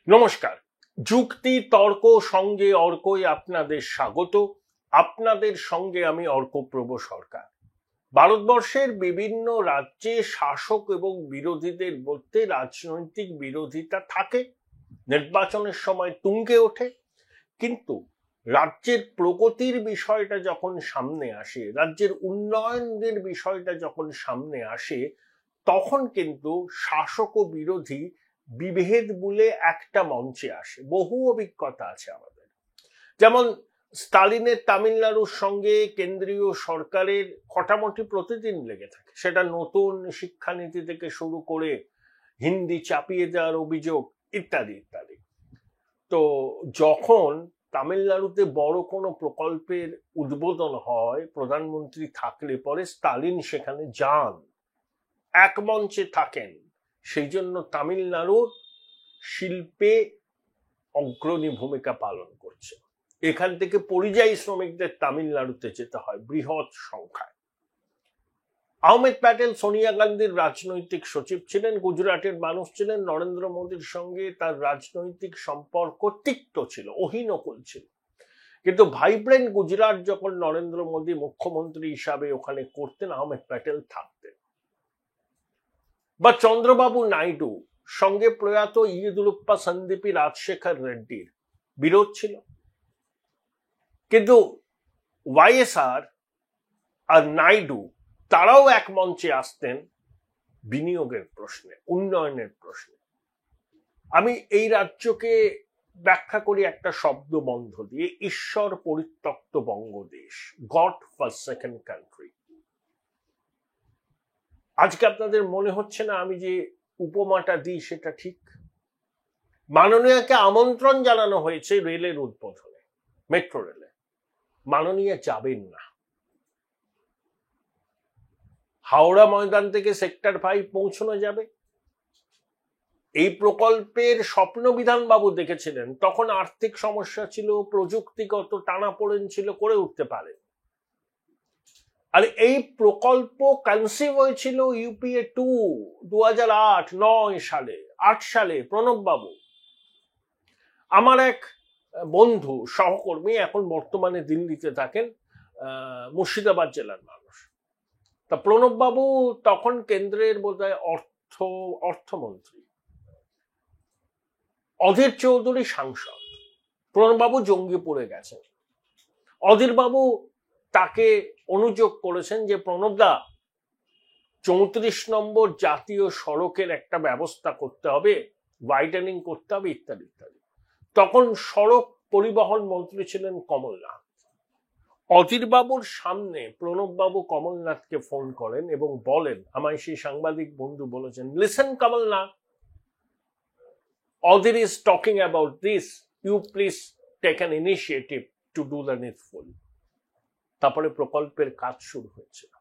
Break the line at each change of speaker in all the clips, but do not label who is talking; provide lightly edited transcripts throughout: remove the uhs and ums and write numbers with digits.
নমস্কার। যুক্তি তর্ক সঙ্গে অর্কই আপনাদের স্বাগত। আপনাদের সঙ্গে আমি অর্কপ্রভ সরকার। ভারতবর্ষের বিভিন্ন রাজ্যে শাসক এবং বিরোধীদের মধ্যে রাজনৈতিক বিরোধিতা থাকে, নির্বাচনের সময় তুঙ্গে ওঠে, কিন্তু রাজ্যের প্রগতির বিষয়টা যখন সামনে আসে, রাজ্যের উন্নয়নের বিষয়টা যখন সামনে আসে, তখন কিন্তু শাসক ও বিরোধী বিভেদ বলে একটা মঞ্চে আসে। বহু অভিজ্ঞতা আছে আমাদের। যেমন স্টালিনের তামিলনাড়ুর সঙ্গে কেন্দ্রীয় সরকারের খটামটি প্রতিদিন লেগে থাকে, সেটা নতুন শিক্ষানীতি থেকে শুরু করে হিন্দি চাপিয়ে দেওয়ার অভিযোগ ইত্যাদি ইত্যাদি। তো যখন তামিলনাড়ুতে বড় কোনো প্রকল্পের উদ্বোধন হয়, প্রধানমন্ত্রী থাকলে পরে স্টালিন সেখানে যান, এক মঞ্চে থাকেন। সেই জন্য তামিলনাড়ুর শিল্পে অগ্রণী ভূমিকা পালন করছে। এখান থেকে পরিযায়ী শ্রমিকদের তামিলনাড়ুতে যেতে হয় বৃহৎ সংখ্যায়। আহমেদ প্যাটেল সোনিয়া গান্ধীর রাজনৈতিক সচিব ছিলেন, গুজরাটের মানুষ ছিলেন। নরেন্দ্র মোদীর সঙ্গে তার রাজনৈতিক সম্পর্ক তিক্ত ছিল, অহিনকুল ছিল। কিন্তু ভাইব্রেন্ট গুজরাট যখন নরেন্দ্র মোদী মুখ্যমন্ত্রী হিসাবে ওখানে করতেন, আহমেদ প্যাটেল থাকতেন। বা চন্দ্রবাবু নাইডু সঙ্গে প্রয়াত ইয়েদুরপ্পা সন্দীপী রাজশেখর রেড্ডির বিরোধ ছিল, কিন্তু ওয়াইএসআর আর নাইডু তারাও এক মঞ্চে আসতেন বিনিয়োগের প্রশ্নে, উন্নয়নের প্রশ্নে। আমি এই রাজ্যকে ব্যাখ্যা করি একটা শব্দ বন্ধ দিয়ে, ঈশ্বর পরিত্যক্ত বঙ্গদেশ, গড ফরসেকেন কান্ট্রি। আজকে আপনাদের মনে হচ্ছে না আমি যে উপমাটা দিই সেটা ঠিক? মাননীয়কে আমন্ত্রণ জানানো হয়েছে রেলের উদ্বোধনে, মেট্রো রেলে। মাননীয় যাবেন না। হাওড়া ময়দান থেকে সেক্টর 5 পৌঁছানো যাবে। এই প্রকল্পের স্বপ্ন বিধানবাবু দেখেছিলেন, তখন আর্থিক সমস্যা ছিল, প্রযুক্তিগত টানাপোড়েন ছিল, করে উঠতে পারেন। আর এই প্রকল্প কনসিভ হয়েছিল ইউপিএ 2 2008-9 সালে, 8 সালে প্রণব বাবু। আমার এক বন্ধু সহকর্মী, এখন বর্তমানে দিল্লিতে থাকেন, মুর্শিদাবাদ জেলার মানুষ। তা প্রণব বাবু তখন কেন্দ্রের বোধহয় অর্থমন্ত্রী, অধীর চৌধুরী সাংসদ। প্রণব বাবু জঙ্গিপুরে গেছেন। অধীর বাবু তাকে অনুযোগ করেছেন যে প্রণবদা, 34 নম্বর জাতীয় সড়কের একটা ব্যবস্থা করতে হবে, ওয়াইডেনিং করতে হবে ইত্যাদি ইত্যাদি। তখন সড়ক পরিবহন মন্ত্রী ছিলেন কমলনাথ। অধীর বাবুর সামনে প্রণব বাবু কমলনাথকে ফোন করেন এবং বলেন, আমায় সেই সাংবাদিক বন্ধু বলেছেন, listen Kamal Nath, Odhir is talking about this, you please take an initiative to do the needful. তারপরে প্রকল্পের কাজ শুরু হয়েছিল।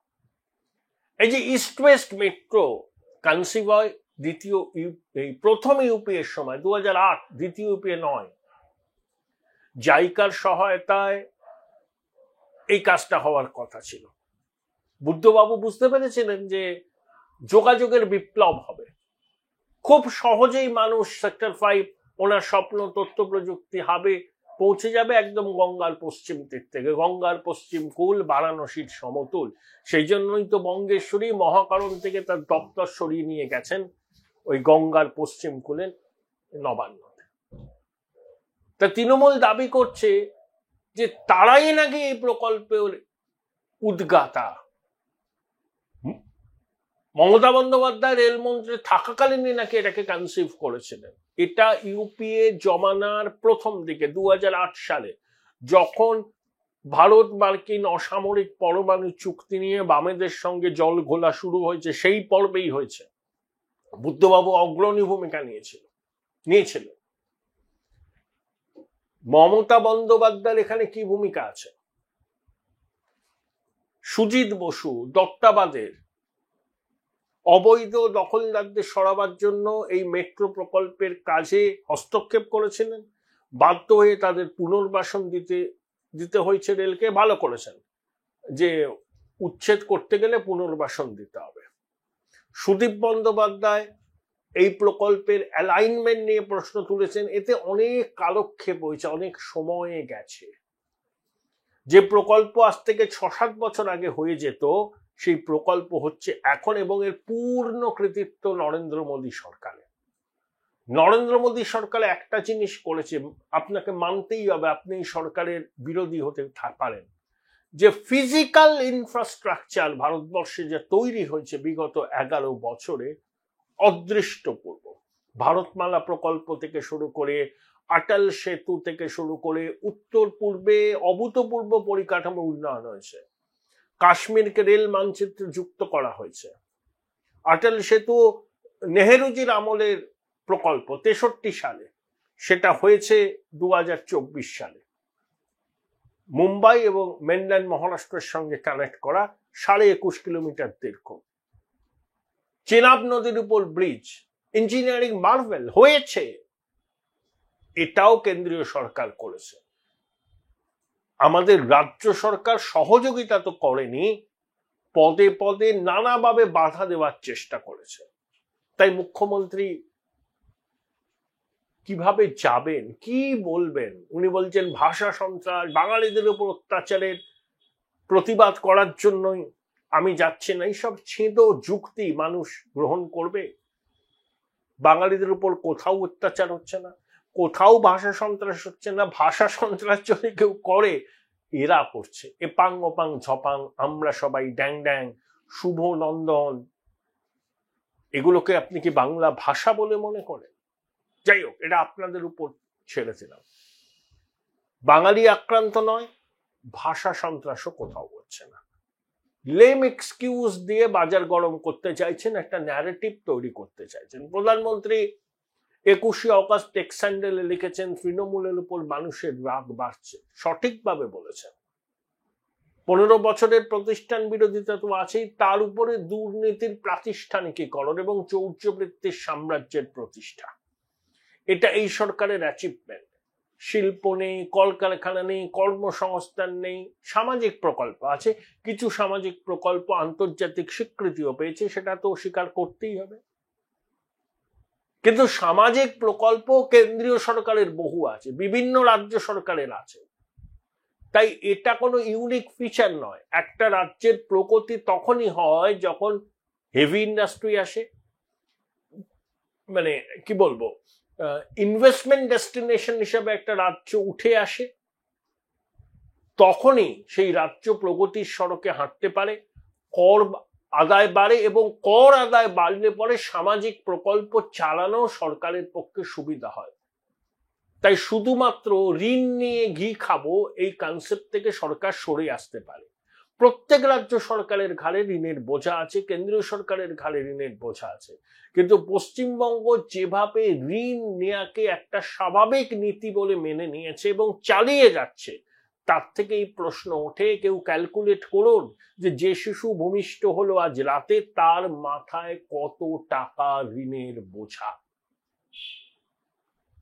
এই যে ইস্ট ওয়েস্ট মেট্রো কনসিভ হয় প্রথম ইউপিএ এর সময় 2008, দ্বিতীয় ইউপিএ 9, জাইকার সহায়তায় এই কাজটা হওয়ার কথা ছিল। বুদ্ধবাবু বুঝতে পেরেছিলেন যে যোগাযোগের বিপ্লব হবে, খুব সহজেই মানুষ সেক্টর 5, ওনার স্বপ্ন তথ্য প্রযুক্তি হাবে পৌঁছে যাবে একদম গঙ্গার পশ্চিম দিক থেকে। গঙ্গার পশ্চিম কূল বারাণসীর সমতুল। সেই জন্যই তো বঙ্গেশ্বরী মহাকারণ থেকে তার দপ্তর সরিয়ে নিয়ে গেছেন ওই গঙ্গার পশ্চিম কূলে নবান্নতে। তা তৃণমূল দাবি করছে যে তারাই নাকি এই প্রকল্পের উদ্গাতা। মমতা বন্দ্যোপাধ্যায় রেলমন্ত্রী থাকাকালীনই নাকি এটাকে কনসিভ করেছিলেন। এটা ইউপিএ জমানার প্রথম দিকে 2008 সালে, যখন ভারত মার্কিন অসামরিক পরমাণু চুক্তি নিয়ে বামেদের সঙ্গে জল ঘোলা শুরু হয়েছে, সেই পর্বেই হয়েছে। বুদ্ধবাবু অগ্রণী ভূমিকা নিয়েছিল। মমতা বন্দ্যোপাধ্যায়ের এখানে কি ভূমিকা আছে? সুজিত বসু দত্তাবাদের অবৈধ দখলদারদের সরাবার জন্য এই মেট্রো প্রকল্পের কাজে হস্তক্ষেপ করেছিলেন। বাধ্য হয়ে তাদের পুনর্বাসন দিতে হয়েছে রেলকে। ভালো করেছেন যে উচ্ছেদ করতে গেলে পুনর্বাসন দিতে হবে। সুদীপ বন্দ্যোপাধ্যায় এই প্রকল্পের অ্যালাইনমেন্ট নিয়ে প্রশ্ন তুলেছেন। এতে অনেক কালক্ষেপ হয়েছে, অনেক সময়ে গেছে। যে প্রকল্প আজ থেকে 6-7 বছর আগে হয়ে যেত, সেই প্রকল্প হচ্ছে এখন, এবং এর পূর্ণ কৃতিত্ব নরেন্দ্র মোদী সরকারের। নরেন্দ্র মোদী সরকার একটা জিনিস করেছে, আপনাকে মানতেই হবে, আপনি সরকারের বিরোধী হতে পারেন, যে ফিজিক্যাল ইনফ্রাস্ট্রাকচার ভারতবর্ষে যে তৈরি হয়েছে বিগত 11 বছরে অদৃষ্টপূর্ব। ভারতমালা প্রকল্প থেকে শুরু করে অটল সেতু থেকে শুরু করে উত্তর পূর্বে অভূতপূর্ব পরিকাঠামো উন্নয়ন হয়েছে। কাশ্মীরকে রেল মানচিত্রে যুক্ত করা হয়েছে। অটল সেতু নেহেরুজির আমলের প্রকল্প 63 সালে, সেটা হয়েছে 2024 সালে। মুম্বাই এবং মেনল্যান্ড মহারাষ্ট্রের সঙ্গে কানেক্ট করা 21.5 কিলোমিটার দীর্ঘ চেনাব নদীর উপর ব্রিজ, ইঞ্জিনিয়ারিং মার্ভেল হয়েছে। এটাও কেন্দ্রীয় সরকার করেছে। আমাদের রাজ্য সরকার সহযোগিতা তো করেনি, পদে পদে নানাভাবে বাধা দেওয়ার চেষ্টা করেছে। তাই মুখ্যমন্ত্রী কিভাবে যাবেন, কি বলবেন? উনি বলছেন ভাষা সন্ত্রাস, বাঙালিদের উপর অত্যাচারের প্রতিবাদ করার জন্যই আমি যাচ্ছি না। এইসব ছেদ যুক্তি মানুষ গ্রহণ করবে? বাঙালিদের উপর কোথাও অত্যাচার হচ্ছে না, কোথাও ভাষা সন্ত্রাস হচ্ছে না। ভাষা সন্ত্রাস যদি কেউ করে, এরা করছে। এপাং ওপাং ঝপাং, আমরা সবাই ড্যাং ড্যাং, শুভ নন্দন, এগুলোকে আপনি কি বাংলা ভাষা বলে মনে করেন? যাই হোক, এটা আপনাদের উপর ছেড়ে দিলাম। বাঙালি আক্রান্ত নয়, ভাষা সন্ত্রাসও কোথাও হচ্ছে না। লেম এক্সকিউজ দিয়ে বাজার গরম করতে চাইছেন, একটা ন্যারেটিভ তৈরি করতে চাইছেন। প্রধানমন্ত্রী 21শে অগাস্ট টেক্স স্যান্ডেলে লিখেছেন, তৃণমূলের উপর মানুষের রাগ বাড়ছে। সঠিকভাবে বলেছেন। 15 বছরের প্রতিষ্ঠান বিরোধিতা তো আছেই, তার উপরে দুর্নীতির প্রাতিষ্ঠানিকীকরণ এবং চৌর্যবৃত্তির সাম্রাজ্যের প্রতিষ্ঠা। এটা এই সরকারের অ্যাচিভমেন্ট। শিল্প নেই, কলকারখানা নেই, কর্মসংস্থান নেই। সামাজিক প্রকল্প আছে, কিছু সামাজিক প্রকল্প আন্তর্জাতিক স্বীকৃতিও পেয়েছে, সেটা তো স্বীকার করতেই হবে। কিন্তু সামাজিক প্রকল্প কেন্দ্রীয় সরকারের বহু আছে, বিভিন্ন রাজ্য সরকারের আছে। তাই এটা কোনো ইউনিক ফিচার নয়। একটা রাজ্যের প্রগতি তখনই হয় যখন হেভি ইন্ডাস্ট্রি আসে, মানে কি বলবো, ইনভেস্টমেন্ট ডেস্টিনেশন হিসেবে একটা রাজ্য উঠে আসে, তখনই সেই রাজ্য প্রগতির সড়কে হাঁটতে পারে, কর আদায় বাড়ে, এবং কর আদায় বাড়লে পরে সামাজিক প্রকল্প চালানো সরকারের পক্ষে সুবিধা হয়। তাই শুধুমাত্র ঋণ নিয়ে ঘি খাবো এই কনসেপ্ট থেকে সরকার সরে আসতে পারে। প্রত্যেক রাজ্য সরকারের ঘাড়ে ঋণের বোঝা আছে, কেন্দ্রীয় সরকারের ঘাড়ে ঋণের বোঝা আছে, কিন্তু পশ্চিমবঙ্গ যেভাবে ঋণ নেয়াকে একটা স্বাভাবিক নীতি বলে মেনে নিয়েছে এবং চালিয়ে যাচ্ছে, তার থেকে এই প্রশ্ন ওঠে, কেউ ক্যালকুলেট করুন যে শিশু ভূমিষ্ঠ হলো আজ রাতে, তার মাথায় কত টাকা ঋণের বোঝা।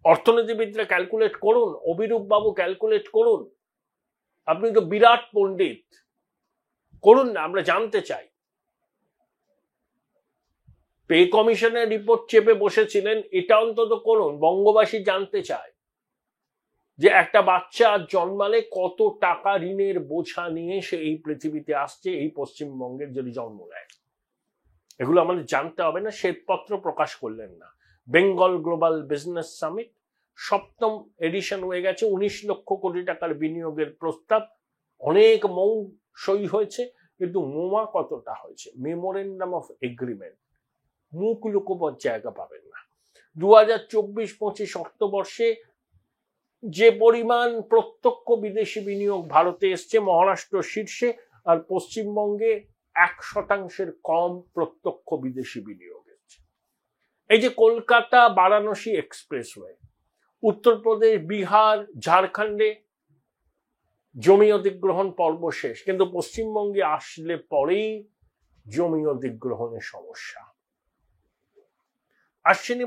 অর্থনীতিবিদরা ক্যালকুলেট করুন, অভিরূপ বাবু ক্যালকুলেট করুন। আপনি তো বিরাট পণ্ডিত, করুন না, আমরা জানতে চাই। পে কমিশনের রিপোর্ট চেপে বসেছিলেন, এটা অন্তত করুন। বঙ্গবাসী জানতে চায় যে একটা বাচ্চা জন্মালে কত টাকা ঋণের বোঝা নিয়ে সে এই পৃথিবীতে আসছে, এই পশ্চিমবঙ্গের যদি জন্ম নেয়। এগুলো আমাদের জানতে হবে না? শ্বেতপত্র প্রকাশ করলেন না। বেঙ্গল গ্লোবাল বিজনেস সামিট 7ম এডিশন হয়ে গেছে, 19 লক্ষ কোটি টাকার বিনিয়োগের প্রস্তাব, অনেক মৌ সই হয়েছে, কিন্তু মোমা কতটা হয়েছে? মেমোরেন্ডাম অফ এগ্রিমেন্ট মুখ লুকোবার জায়গা পাবেন না। 2024-25 অর্থবর্ষে যে পরিমাণ প্রত্যক্ষ বিদেশি বিনিয়োগ ভারতে এসছে, মহারাষ্ট্র শীর্ষে, আর পশ্চিমবঙ্গে 1% কম প্রত্যক্ষ বিদেশি বিনিয়োগ এসছে। এই যে কলকাতা বারাণসী এক্সপ্রেসওয়ে, উত্তরপ্রদেশ, বিহার, ঝাড়খণ্ডে জমি অধিগ্রহণ পর্ব শেষ, কিন্তু পশ্চিমবঙ্গে আসলে পরেই জমি অধিগ্রহণের সমস্যা। আশ্বিনী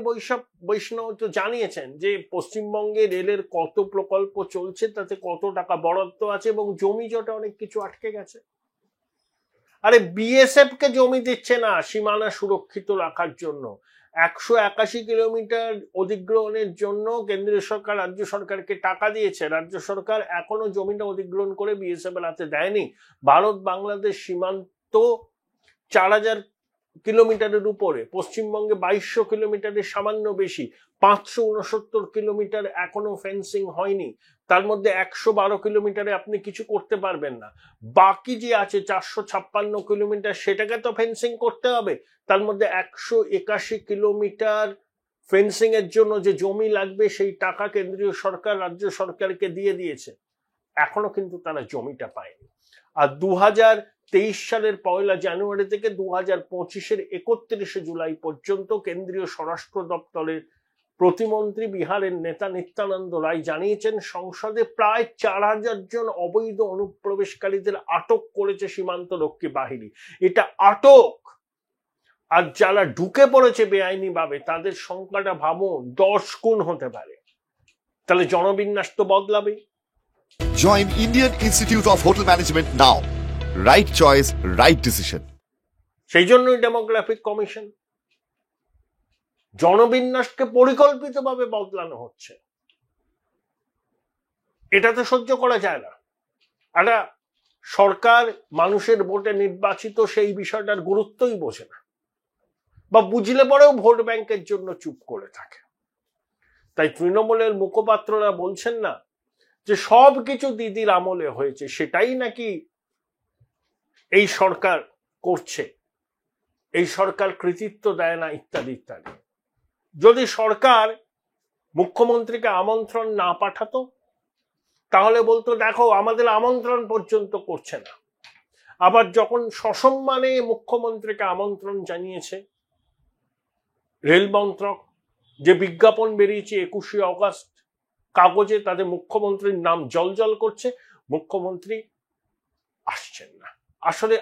বৈষ্ণব তো জানিয়েছেন যে পশ্চিমবঙ্গে রেলের কত প্রকল্প চলছে, তাতে কত টাকা বরাদ্দ আছে, এবং জমি জটে অনেক কিছু আটকে গেছে। আরে বিএসএফ কে জমি দিচ্ছে না সীমানা সুরক্ষিত রাখার জন্য, 181 কিলোমিটার অধিগ্রহণের জন্য কেন্দ্রীয় সরকার রাজ্য সরকারকে টাকা দিয়েছে। রাজ্য সরকার এখনো জমিটা অধিগ্রহণ করে বিএসএফ এর হাতে দেয়নি। ভারত বাংলাদেশ সীমান্ত 4000 কিলোমিটারের উপরে, পশ্চিমবঙ্গে 2200 কিলোমিটারের সামান্য বেশি, 569 কিলোমিটার এখনো ফেন্সিং হয়নি। তার মধ্যে 112 কিলোমিটারে আপনি কিছু করতে পারবেন না। বাকি যে আছে 456 কিলোমিটার, সেটাকে তো ফেন্সিং করতে হবে। তার মধ্যে 181 কিলোমিটার ফেন্সিং এর জন্য যে জমি লাগবে সেই টাকা কেন্দ্রীয় সরকার রাজ্য সরকারকে দিয়ে দিয়েছে, এখনো কিন্তু তারা জমিটা পায়নি। আর 2023 সালের 1 জানুয়ারি থেকে 2025-এর 31 জুলাই পর্যন্ত কেন্দ্রীয় স্বরাষ্ট্র দপ্তরের প্রতিমন্ত্রী বিহারের নেতা নিত্যানন্দ রায় জানিয়েছেন সংসদে প্রায় 4000 জন অবৈধ অনুপ্রবেশকারীদের আটক করেছে সীমান্তরক্ষী বাহিনী। এটা আটক, আর যারা ঢুকে পড়েছে বেআইনি ভাবে তাদের সংখ্যাটা ভাবুন 10 গুণ হতে পারে। তাহলে জনবিন্যাস তো বদলাবে।
Join Indian Institute of Hotel Management now. Right choice, right decision.
সেই জন্যই ডেমোগ্রাফিক কমিশন। জনবিন্যাসকে পরিকল্পিতভাবে বদলানো হচ্ছে, এটা তো সহ্য করা যায় না। একটা সরকার মানুষের ভোটে নির্বাচিত সেই বিষয়টার গুরুত্বই বোঝে না, বা বুঝলে পরেও ভোট ব্যাংকের জন্য চুপ করে থাকে। তাই তৃণমূলের মুখপাত্ররা বলছেন না যে সবকিছু দিদির আমলে হয়েছে, সেটাই নাকি এই সরকার করছে, এই সরকার কৃতিত্ব দেয় না, ইত্যাদি ইত্যাদি। যদি সরকার মুখ্যমন্ত্রীকে আমন্ত্রণ না পাঠাতো তাহলে বলতো দেখো আমাদের আমন্ত্রণ পর্যন্ত করছে না। আবার যখন সসম্মানে মুখ্যমন্ত্রীকে আমন্ত্রণ জানিয়েছে রেল মন্ত্রক, যে বিজ্ঞাপন বেরিয়েছে 21শে অগস্ট, কাগজে তাদের মুখ্যমন্ত্রীর নাম জলজল করছে, মুখ্যমন্ত্রী আসছেন না। আসলে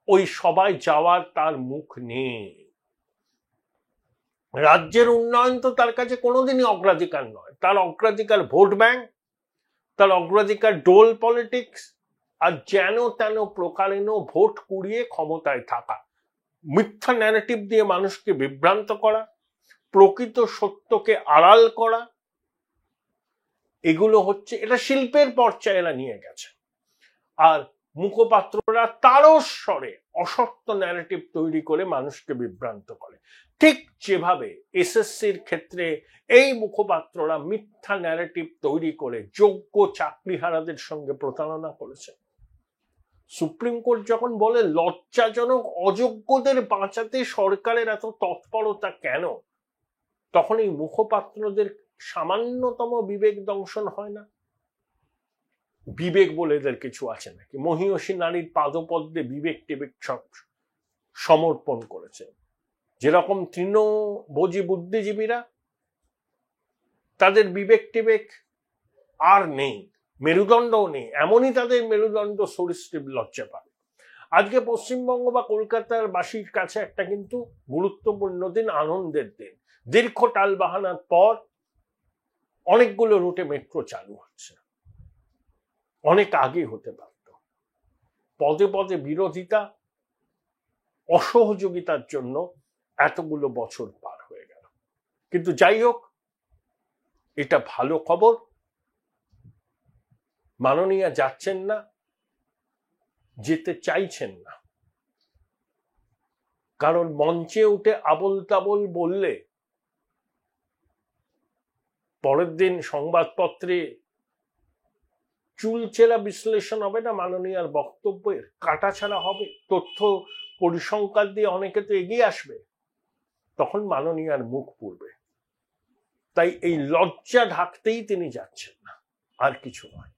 ওই সবাই যাওয়ার তার মুখ নেই। রাজ্যের উন্নয়ন তো তার কাছে কোনোদিনই অগ্রাধিকার নয়। তার অগ্রাধিকার ভোট ব্যাংক, তার অগ্রাধিকার ডোল পলিটিক্স, আর যেন তেন প্রকারেণ ভোট কুড়িয়ে ক্ষমতায় থাকা, মিথ্যা ন্যারেটিভ দিয়ে মানুষকে বিভ্রান্ত করা, প্রকৃত সত্যকে আড়াল করা, এগুলো হচ্ছে, এটা শিল্পের পর্যায়ে এরা নিয়ে গেছে। আর মুখপাত্ররা তারস্বরে অসত্য ন্যারেটিভ তৈরি করে মানুষকে বিভ্রান্ত করে। ঠিক যেভাবে এসএসসির ক্ষেত্রে এই মুখপাত্ররা মিথ্যা ন্যারেটিভ তৈরি করে যোগ্য চাকরিহারাদের সঙ্গে প্রতারণা করেছে। সুপ্রিম কোর্ট যখন বলে লজ্জাজনক, অযোগ্যদের বাঁচাতে সরকারের এত তৎপরতা কেন, তখন এই মুখপাত্রদের সামান্যতম বিবেক দংশন হয় না? বিবেক বলে এদের কিছু আছে নাকি? মহিয়সী নারীর পাদপদ্মে বিবেক টিবেক সব সমর্পণ করেছে। যেরকম তৃণভোজী বুদ্ধিজীবীরা, তাদের বিবেক টিবেক আর নেই, মেরুদণ্ডও নেই, এমনই তাদের মেরুদণ্ড সরীসৃপ লজ্জা পাবে। আজকে পশ্চিমবঙ্গ বা কলকাতার বাসীর কাছে একটা কিন্তু গুরুত্বপূর্ণ দিন, আনন্দের দিন। দীর্ঘ টালবাহানার পর অনেকগুলো রুটে মেট্রো চালু হচ্ছে, অনেক আগে হতে পারত। পদে পদে বিরোধিতা, অসহযোগিতার জন্য এতগুলো বছর পার হয়ে গেল। কিন্তু যাই হোক, এটা ভালো খবর। মাননীয়া যাচ্ছেন না, যেতে চাইছেন না, কারণ মঞ্চে উঠে আবোল তাবোল বললে পরের দিন সংবাদপত্রে চুলচেরা বিশ্লেষণ হবে না মাননীয়ার বক্তব্যের, কাটাছাড়া হবে, তথ্য পরিসংখ্যান দিয়ে অনেকে তো এগিয়ে আসবে, তখন মাননীয়ার মুখ পুড়বে। তাই এই লজ্জা ঢাকতেই তিনি যাচ্ছেন না, আর কিছু নয়।